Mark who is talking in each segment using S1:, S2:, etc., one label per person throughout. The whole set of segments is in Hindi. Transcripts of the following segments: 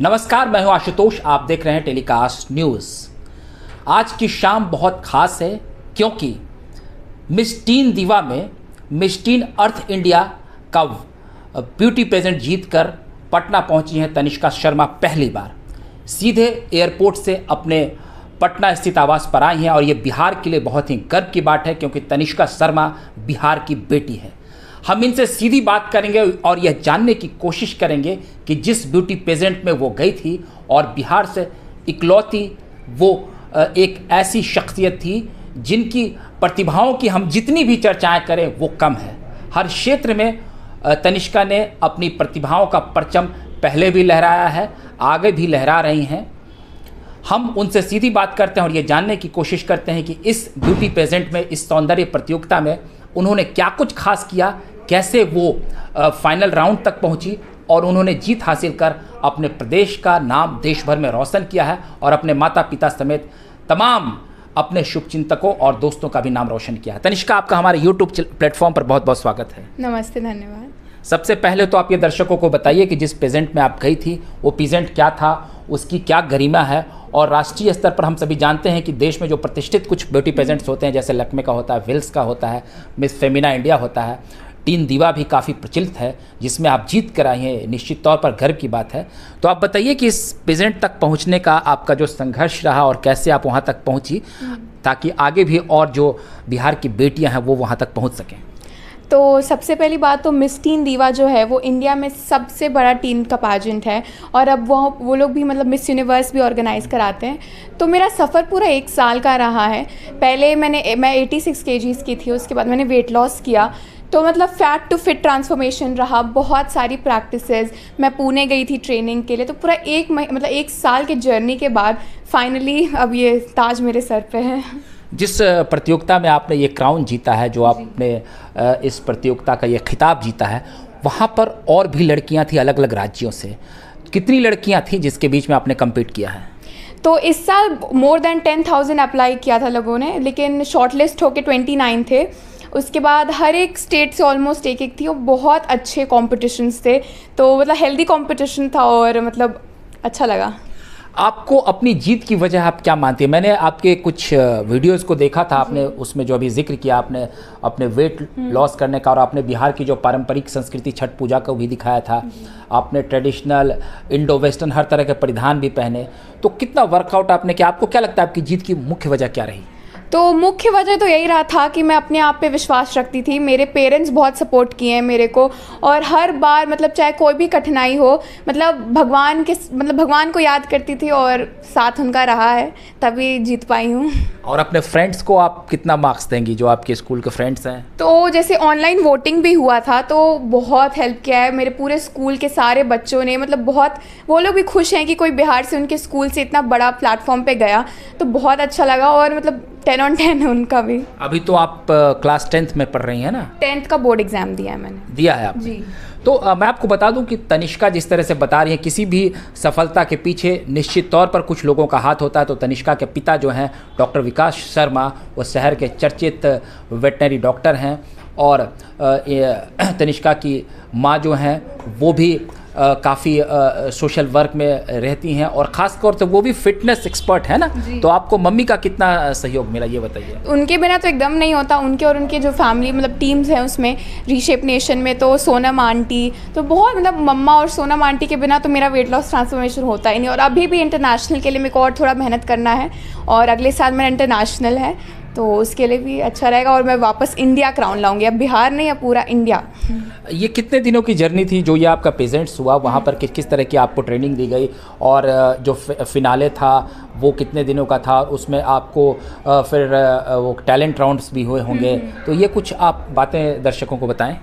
S1: नमस्कार, मैं हूं आशुतोष। आप देख रहे हैं टेलीकास्ट न्यूज़। आज की शाम बहुत खास है क्योंकि मिस टीन दीवा में मिस टीन अर्थ इंडिया का ब्यूटी पेजेंट जीतकर पटना पहुंची हैं तनिष्का शर्मा। पहली बार सीधे एयरपोर्ट से अपने पटना स्थित आवास पर आई हैं और ये बिहार के लिए बहुत ही गर्व की बात है क्योंकि तनिष्का शर्मा बिहार की बेटी है। हम इनसे सीधी बात करेंगे और यह जानने की कोशिश करेंगे कि जिस ब्यूटी पेजेंट में वो गई थी और बिहार से इकलौती वो एक ऐसी शख्सियत थी जिनकी प्रतिभाओं की हम जितनी भी चर्चाएं करें वो कम है। हर क्षेत्र में तनिष्का ने अपनी प्रतिभाओं का परचम पहले भी लहराया है, आगे भी लहरा रही हैं। हम उनसे सीधी बात करते हैं और ये जानने की कोशिश करते हैं कि इस ब्यूटी पेजेंट में, इस सौंदर्य प्रतियोगिता में उन्होंने क्या कुछ खास किया, कैसे वो फाइनल राउंड तक पहुंची और उन्होंने जीत हासिल कर अपने प्रदेश का नाम देश भर में रोशन किया है और अपने माता पिता समेत तमाम अपने शुभचिंतकों और दोस्तों का भी नाम रोशन किया है। तनिष्का, आपका हमारे यूट्यूब प्लेटफॉर्म पर बहुत बहुत स्वागत है।
S2: नमस्ते, धन्यवाद।
S1: सबसे पहले तो आप ये दर्शकों को बताइए कि जिस पेजेंट में आप गई थी वो पेजेंट क्या था, उसकी क्या गरिमा है और राष्ट्रीय स्तर पर हम सभी जानते हैं कि देश में जो प्रतिष्ठित कुछ ब्यूटी पेजेंट्स होते हैं, जैसे लक्मे का होता है, विल्स का होता है, मिस फेमिना इंडिया होता है, टीन दीवा भी काफ़ी प्रचलित है जिसमें आप जीत कर आई हैं, निश्चित तौर पर गर्व की बात है। तो आप बताइए कि इस पेजेंट तक पहुंचने का आपका जो संघर्ष रहा और कैसे आप वहां तक पहुंची ताकि आगे भी और जो बिहार की बेटियां हैं वो वहां तक पहुंच सकें।
S2: तो सबसे पहली बात तो मिस टीन दीवा जो है वो इंडिया में सबसे बड़ा टीन का पाजेंट है और अब वो लोग भी मतलब मिस यूनिवर्स भी ऑर्गेनाइज़ कराते हैं। तो मेरा सफ़र पूरा 1 साल का रहा है। पहले मैं 86 kgs की थी, उसके बाद मैंने वेट लॉस किया, तो मतलब फैट टू फिट ट्रांसफॉर्मेशन रहा, बहुत सारी प्रैक्टिसेस। मैं पुणे गई थी ट्रेनिंग के लिए, तो पूरा 1 साल के जर्नी के बाद फाइनली अब ये ताज मेरे सर पे है।
S1: जिस प्रतियोगिता में आपने ये क्राउन जीता है, जो आपने इस प्रतियोगिता का ये खिताब जीता है, वहाँ पर और भी लड़कियाँ थी अलग अलग राज्यों से। कितनी लड़कियाँ थी जिसके बीच में आपने कम्पीट किया है?
S2: तो इस साल मोर देन 10,000 अप्लाई किया था लोगों ने, लेकिन शॉर्टलिस्ट होके 29 थे। उसके बाद हर एक स्टेट से ऑलमोस्ट एक थी और बहुत अच्छे कॉम्पिटिशन्स थे। तो मतलब हेल्दी कॉम्पिटिशन था और मतलब अच्छा लगा।
S1: आपको अपनी जीत की वजह आप क्या मानती है? मैंने आपके कुछ वीडियोस को देखा था, आपने उसमें जो अभी जिक्र किया, आपने अपने वेट लॉस करने का और आपने बिहार की जो पारंपरिक संस्कृति छठ पूजा को भी दिखाया था। आपने ट्रेडिशनल इंडो वेस्टर्न हर तरह के परिधान भी पहने। तो कितना वर्कआउट आपने किया? आपको क्या लगता है आपकी जीत की मुख्य वजह क्या रही?
S2: तो मुख्य वजह तो यही रहा था कि मैं अपने आप पे विश्वास रखती थी। मेरे पेरेंट्स बहुत सपोर्ट किए हैं मेरे को और हर बार मतलब चाहे कोई भी कठिनाई हो, मतलब भगवान को याद करती थी और साथ उनका रहा है, तभी जीत पाई हूँ।
S1: और अपने फ्रेंड्स को आप कितना मार्क्स देंगी जो आपके स्कूल के फ्रेंड्स हैं?
S2: तो जैसे ऑनलाइन वोटिंग भी हुआ था तो बहुत हेल्प किया है मेरे पूरे स्कूल के सारे बच्चों ने। मतलब बहुत वो लोग भी खुश हैं कि कोई बिहार से उनके स्कूल से इतना बड़ा प्लेटफॉर्म पे गया, तो बहुत अच्छा लगा और मतलब 10 on 10 है उनका भी।
S1: अभी तो आप क्लास 10th में पढ़ रही हैं ना?
S2: 10th का बोर्ड एग्जाम दिया है मैंने।
S1: दिया है आपने?
S2: जी।
S1: तो मैं आपको बता दूं कि तनिष्का जिस तरह से बता रही है, किसी भी सफलता के पीछे निश्चित तौर पर कुछ लोगों का हाथ होता है। तो तनिष्का के पिता जो हैं डॉक्टर विकास शर्मा, वो शहर के चर्चित वेटनरी डॉक्टर हैं और तनिष्का की माँ जो हैं वो भी काफ़ी सोशल वर्क में रहती हैं और ख़ास तौर से वो भी फिटनेस एक्सपर्ट है ना। तो आपको मम्मी का कितना सहयोग मिला ये बताइए?
S2: उनके बिना तो एकदम नहीं होता। उनके और उनके जो फैमिली मतलब टीम्स हैं उसमें रीशेप नेशन में तो सोनम आंटी, तो बहुत मतलब मम्मा और सोनम आंटी के बिना तो मेरा वेट लॉस ट्रांसफॉर्मेशन होता ही नहीं। और अभी भी इंटरनेशनल के लिए मेरे को और थोड़ा मेहनत करना है और अगले साल मेरा इंटरनेशनल है, तो उसके लिए भी अच्छा रहेगा और मैं वापस इंडिया क्राउन लाऊंगी। अब बिहार नहीं, अब पूरा इंडिया।
S1: ये कितने दिनों की जर्नी थी जो ये आपका प्रेजेंट्स हुआ? वहाँ पर किस तरह की आपको ट्रेनिंग दी गई और जो फिनाले था वो कितने दिनों का था? उसमें आपको फिर वो टैलेंट राउंड्स भी हुए होंगे, तो ये कुछ आप बातें दर्शकों को बताएं।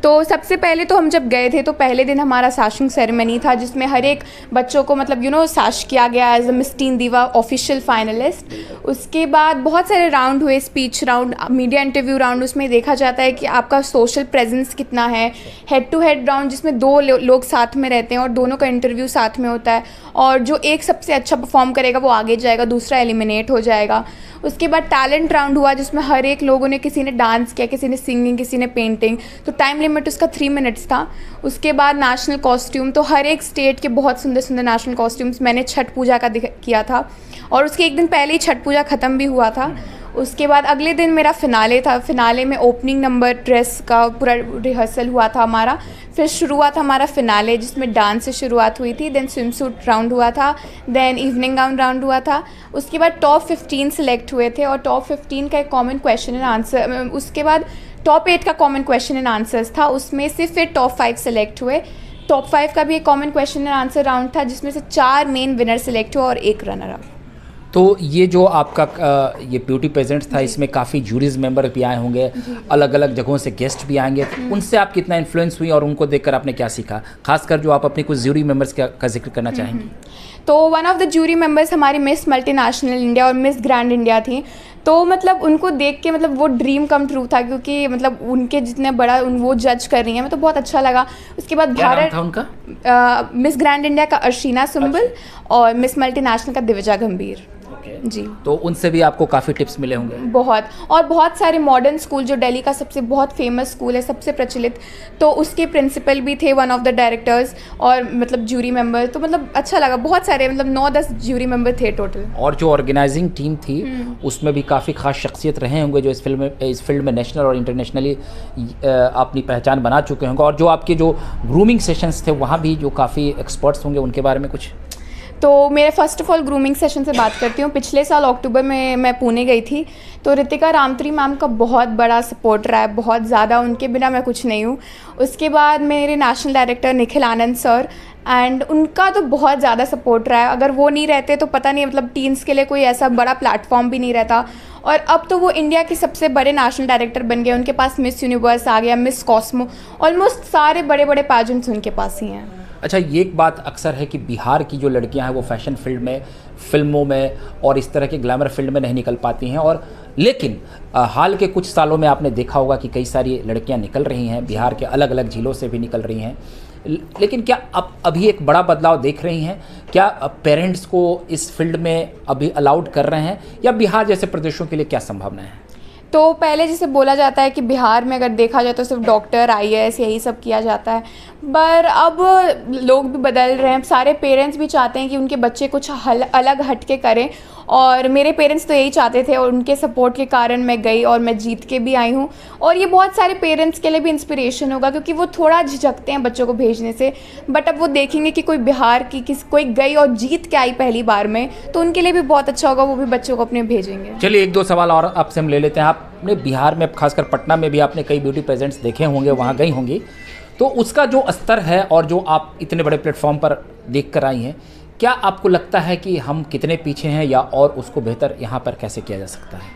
S2: तो सबसे पहले तो हम जब गए थे तो पहले दिन हमारा साशिंग सेरेमनी था जिसमें हर एक बच्चों को मतलब साश किया गया एज अ मिस टीन दीवा ऑफिशियल फाइनलिस्ट। उसके बाद बहुत सारे राउंड हुए, speech round, media interview round. उसमें देखा जाता है कि आपका सोशल प्रेजेंस कितना है। हेड टू हेड राउंड जिसमें 2 लोग साथ में रहते हैं और दोनों का इंटरव्यू साथ में होता है और जो एक सबसे अच्छा परफॉर्म करेगा वो आगे जाएगा, दूसरा एलिमिनेट हो जाएगा। उसके बाद टैलेंट राउंड हुआ जिसमें हर एक लोगों ने, किसी ने डांस किया, किसी ने सिंगिंग, किसी ने पेंटिंग। तो टाइम लिमिट उसका 3 मिनट्स था। उसके बाद नेशनल कॉस्ट्यूम, तो हर एक स्टेट के बहुत सुंदर सुंदर नेशनल कॉस्ट्यूम्स मैंने छठ पूजा का किया था, और उसके एक दिन पहले ही छठ पूजा ख़त्म भी हुआ था। उसके बाद अगले दिन मेरा फ़िनाले था। फ़िनाले में ओपनिंग नंबर, ड्रेस का पूरा रिहर्सल हुआ था हमारा। फिर शुरू हुआ था हमारा फ़िनाले, जिसमें डांस से शुरुआत हुई थी, देन स्विम सूट राउंड हुआ था, देन इवनिंग गाउन राउंड हुआ था। उसके बाद टॉप 15 सिलेक्ट हुए थे, और टॉप 15 का एक कॉमन क्वेश्चन एंड आंसर, उसके बाद टॉप 8 का कॉमन क्वेश्चन एंड आंसर्स था, उसमें से फिर टॉप 5 सेलेक्ट हुए। टॉप 5 का भी एक common question and answer round था, जिसमें से 4 मेन विनर सेलेक्ट हुआ और 1 रनर अप।
S1: तो ये जो आपका ये ब्यूटी पेजेंट था, इसमें काफ़ी जूरीज मेंबर भी आए होंगे, अलग अलग जगहों से गेस्ट भी आएंगे, उनसे आप कितना इन्फ्लुएंस हुई और उनको देखकर आपने क्या सीखा? खासकर जो आप अपनी कुछ जूरी मेंबर्स का जिक्र करना चाहेंगी।
S2: तो one of the jury members हमारी मिस मल्टीनेशनल इंडिया और मिस ग्रैंड इंडिया थी। तो मतलब उनको देख के मतलब वो ड्रीम कम ट्रू था, क्योंकि मतलब उनके जितने बड़ा वो जज कर रही हैं, मतलब बहुत अच्छा लगा। उसके बाद भारत
S1: था उनका
S2: मिस ग्रैंड इंडिया का अर्शिना सुंबल और मिस मल्टीनेशनल का दिव्या गंभीर जी।
S1: तो उनसे भी आपको काफ़ी टिप्स मिले होंगे।
S2: बहुत, और बहुत सारे मॉडर्न स्कूल, जो दिल्ली का सबसे बहुत फेमस स्कूल है, सबसे प्रचलित, तो उसके प्रिंसिपल भी थे वन ऑफ द डायरेक्टर्स और मतलब जूरी मेंबर। तो मतलब अच्छा लगा, बहुत सारे मतलब 9-10 जूरी मेंबर थे टोटल।
S1: और जो ऑर्गेनाइजिंग टीम थी उसमें भी काफ़ी खास शख्सियत रहे होंगे, जो इस फील्ड में नेशनल और इंटरनेशनली अपनी पहचान बना चुके होंगे। और जो आपके जो ग्रूमिंग सेशंस थे वहाँ भी जो काफ़ी एक्सपर्ट्स होंगे, उनके बारे में कुछ?
S2: तो मेरे first of all grooming session से बात करती हूँ। पिछले साल अक्टूबर में मैं पुणे गई थी, तो रितिका रामत्री मैम का बहुत बड़ा सपोर्ट रहा है, बहुत ज़्यादा, उनके बिना मैं कुछ नहीं हूँ। उसके बाद मेरे national director Nikhil Anand sir, and उनका तो बहुत ज़्यादा सपोर्ट रहा है। अगर वो नहीं रहते तो पता नहीं, मतलब टीन्स के लिए कोई ऐसा बड़ा प्लेटफॉर्म भी नहीं रहता। और अब तो वो इंडिया के सबसे बड़े नेशनल डायरेक्टर बन गए, उनके पास मिस यूनिवर्स आ गया, मिस कॉस्मो, ऑलमोस्ट सारे बड़े बड़े पैजेंट्स उनके पास ही हैं।
S1: अच्छा, ये एक बात अक्सर है कि बिहार की जो लड़कियां हैं वो फैशन फील्ड में, फिल्मों में और इस तरह के ग्लैमर फील्ड में नहीं निकल पाती हैं, और लेकिन हाल के कुछ सालों में आपने देखा होगा कि कई सारी लड़कियां निकल रही हैं, बिहार के अलग अलग जिलों से भी निकल रही हैं। लेकिन क्या अभी एक बड़ा बदलाव देख रही हैं? क्या पेरेंट्स को इस फील्ड में अभी अलाउड कर रहे हैं, या बिहार जैसे प्रदेशों के लिए क्या संभावनाएं हैं?
S2: तो पहले जैसे बोला जाता है कि बिहार में अगर देखा जाए तो सिर्फ डॉक्टर, IAS यही सब किया जाता है, पर अब लोग भी बदल रहे हैं। सारे पेरेंट्स भी चाहते हैं कि उनके बच्चे कुछ अलग हटके करें, और मेरे पेरेंट्स तो यही चाहते थे, और उनके सपोर्ट के कारण मैं गई और मैं जीत के भी आई हूँ। और ये बहुत सारे पेरेंट्स के लिए भी इंस्पिरेशन होगा, क्योंकि वो थोड़ा झिझकते हैं बच्चों को भेजने से, बट अब वो देखेंगे कि कोई बिहार की कोई गई और जीत के आई पहली बार में, तो उनके लिए भी बहुत अच्छा होगा, वो भी बच्चों को अपने भेजेंगे।
S1: चलिए 1-2 सवाल और आपसे हम ले लेते हैं। आपने बिहार में, खासकर पटना में भी आपने कई ब्यूटी पेजेंट्स देखे होंगे, वहाँ गई होंगी, तो उसका जो स्तर है और जो आप इतने बड़े प्लेटफॉर्म पर देख कर आई हैं, क्या आपको लगता है कि हम कितने पीछे हैं, या और उसको बेहतर यहाँ पर कैसे किया जा सकता है?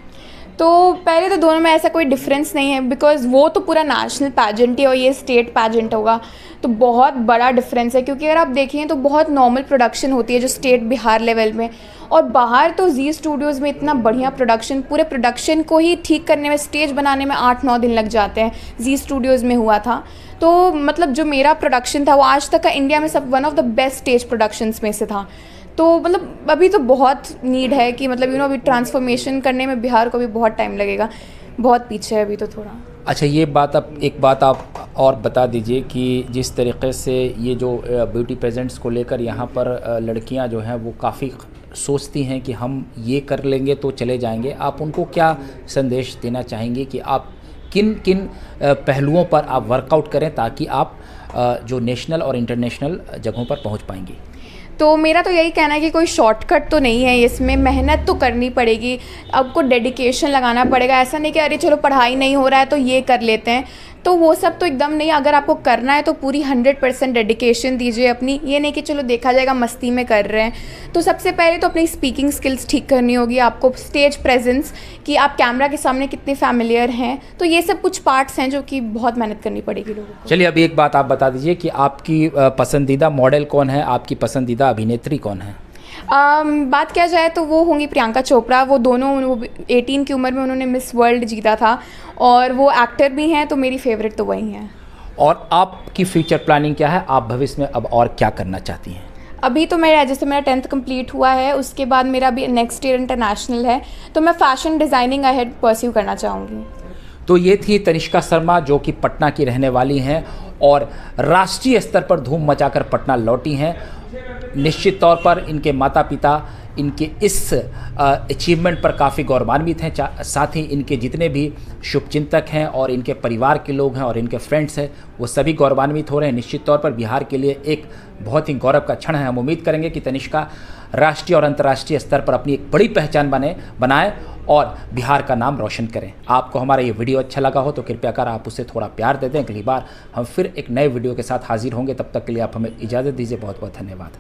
S2: तो पहले तो दोनों में ऐसा कोई डिफरेंस नहीं है, बिकॉज़ वो तो पूरा नेशनल पैजेंट है और ये स्टेट पैजेंट होगा, तो बहुत बड़ा डिफरेंस है। क्योंकि अगर आप देखें तो बहुत नॉर्मल प्रोडक्शन होती है जो स्टेट बिहार लेवल में, और बाहर तो जी स्टूडियोज़ में इतना बढ़िया प्रोडक्शन, पूरे प्रोडक्शन को ही ठीक करने में, स्टेज बनाने में 8-9 दिन लग जाते हैं। जी स्टूडियोज़ में हुआ था, तो मतलब जो मेरा प्रोडक्शन था वो आज तक का इंडिया में सब one of the best stage productions में से था। तो मतलब अभी तो बहुत नीड है कि मतलब अभी ट्रांसफॉर्मेशन करने में बिहार को भी बहुत टाइम लगेगा, बहुत पीछे है अभी तो थोड़ा।
S1: अच्छा, ये बात एक बात आप और बता दीजिए कि जिस तरीके से ये जो ब्यूटी पेजेंट्स को लेकर यहाँ पर लड़कियाँ जो हैं वो काफ़ी सोचती हैं कि हम ये कर लेंगे तो चले जाएंगे, आप उनको क्या संदेश देना चाहेंगे कि आप किन किन पहलुओं पर आप वर्कआउट करें ताकि आप जो नेशनल और इंटरनेशनल जगहों पर पहुँच पाएंगी?
S2: तो मेरा तो यही कहना है कि कोई शॉर्टकट तो नहीं है इसमें, मेहनत तो करनी पड़ेगी, आपको डेडिकेशन लगाना पड़ेगा। ऐसा नहीं कि अरे चलो पढ़ाई नहीं हो रहा है तो ये कर लेते हैं, तो वो सब तो एकदम नहीं। अगर आपको करना है तो पूरी 100% डेडिकेशन दीजिए अपनी, ये नहीं कि चलो देखा जाएगा मस्ती में कर रहे हैं। तो सबसे पहले तो अपनी स्पीकिंग स्किल्स ठीक करनी होगी, आपको स्टेज प्रेजेंस, कि आप कैमरा के सामने कितने फैमिलियर हैं, तो ये सब कुछ पार्ट्स हैं जो कि बहुत मेहनत करनी पड़ेगी लोगों को।
S1: चलिए अभी एक बात आप बता दीजिए कि आपकी पसंदीदा मॉडल कौन है, आपकी पसंदीदा अभिनेत्री कौन है?
S2: बात किया जाए तो वो होंगी प्रियंका चोपड़ा। वो दोनों 18 की उम्र में उन्होंने मिस वर्ल्ड जीता था, और वो एक्टर भी हैं, तो मेरी फेवरेट तो वही हैं।
S1: और आपकी फ्यूचर प्लानिंग क्या है? आप भविष्य में अब और क्या करना चाहती हैं?
S2: अभी तो मेरा 10th कंप्लीट हुआ है, उसके बाद मेरा भी नेक्स्ट ईयर इंटरनेशनल है, तो मैं फैशन डिज़ाइनिंग अहेड परस्यू करना चाहूँगी।
S1: तो ये थी तनिष्का शर्मा, जो कि पटना की रहने वाली हैं और राष्ट्रीय स्तर पर धूम मचाकर पटना लौटी हैं। निश्चित तौर पर इनके माता पिता इनके इस अचीवमेंट पर काफ़ी गौरवान्वित हैं। साथ ही इनके जितने भी शुभचिंतक हैं और इनके परिवार के लोग हैं और इनके फ्रेंड्स हैं, वो सभी गौरवान्वित हो रहे हैं। निश्चित तौर पर बिहार के लिए एक बहुत ही गौरव का क्षण है। हम उम्मीद करेंगे कि तनिष्का राष्ट्रीय और अंतर्राष्ट्रीय स्तर पर अपनी एक बड़ी पहचान बनाए और बिहार का नाम रोशन करें। आपको हमारा ये वीडियो अच्छा लगा हो तो कृपया कर आप उसे थोड़ा प्यार दे दें। अगली बार हम फिर एक नए वीडियो के साथ हाजिर होंगे। तब तक के लिए आप हमें इजाज़त दीजिए। बहुत बहुत धन्यवाद।